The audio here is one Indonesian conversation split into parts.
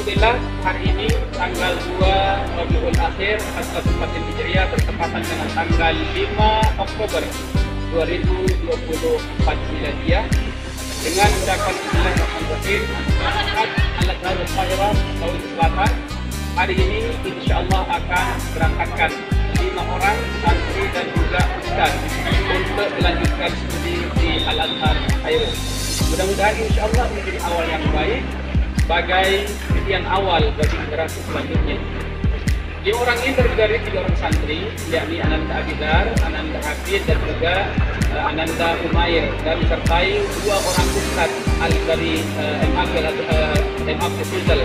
Alhamdulillah hari ini tanggal 2 Rabiul Akhir 1444 Hijriah bertepatan dengan tanggal 5 Oktober 2024 Miladiah. Dengan ucapan Bismillahirrahmanirrahim, masyarakat Al-Azharul Khairah Sulawesi Selatan hari ini insyaallah akan berangkatkan 5 orang santri dan juga ustaz untuk melanjutkan studi di Al-Azhar Khairah. Mudah-mudahan insyaallah menjadi awal yang baik sebagai titian awal bagi generasi selanjutnya. 5 orang ini terdiri dari 3 orang santri, yakni Ananda Abidar, Ananda Hafid dan juga Ananda Umair, dan disertai 2 orang ustaz dari MA Sulsel,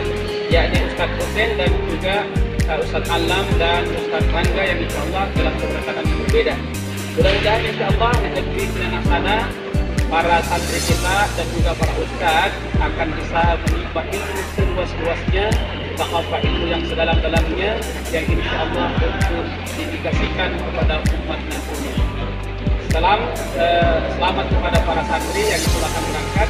yakni Ustaz Hussein dan juga Ustaz Alam dan Ustaz Rangga yang insyaallah dalam keberangkatan yang berbeda. Mudah-mudahan insyaallah negeri Sinanasana para santri kita dan juga para ustaz akan bisa menimba ilmu seluas-luasnya, bahwa ilmu yang sedalam-dalamnya yang insyaallah untuk didedikasikan kepada umat nantinya. Selamat kepada para santri yang akan berangkat,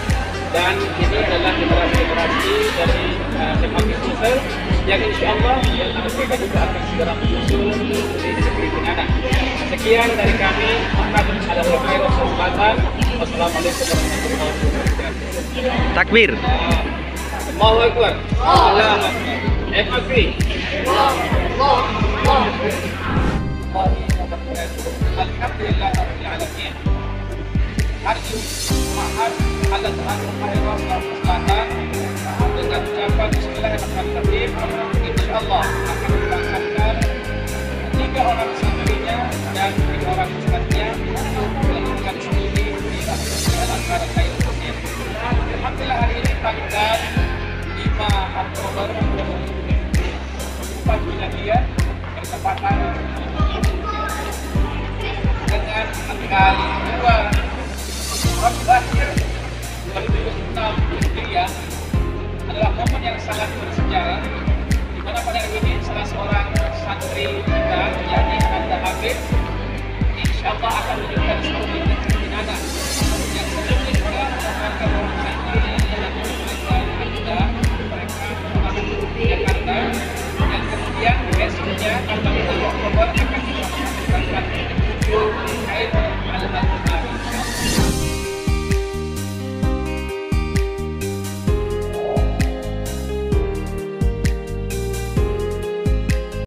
dan ini adalah generasi dari MA Sulsel yang insyaallah mereka juga akan segera menyusul di negeri Sinana. Sekian dari kami, Muhammad Al-Azhar Khairah Selatan. Wassalamualaikum warahmatullahi wabarakatuh. Takbir. Allahu Akbar. Allahu Akbar. Alhamdulillah Rabbil Alamin. Hari ini Muhammad Al-Azhar Khairah Selatan dengan ucapan Bismillahirrahmanirrahim insyaallah akan berangkatkan 3 orang santrinya dan 3 orang ustaznya untuk melakukan studi di Al-Azhar Khairah. Alhamdulillah hari ini tanggal 5 Oktober 2024 Miladiah bertepatan dengan tanggal 2 Rabiul Akhir 2026 Hijriah adalah momen yang sangat bersejarah, di mana pada hari ini salah seorang santri kita, yakni Ananda Hafid,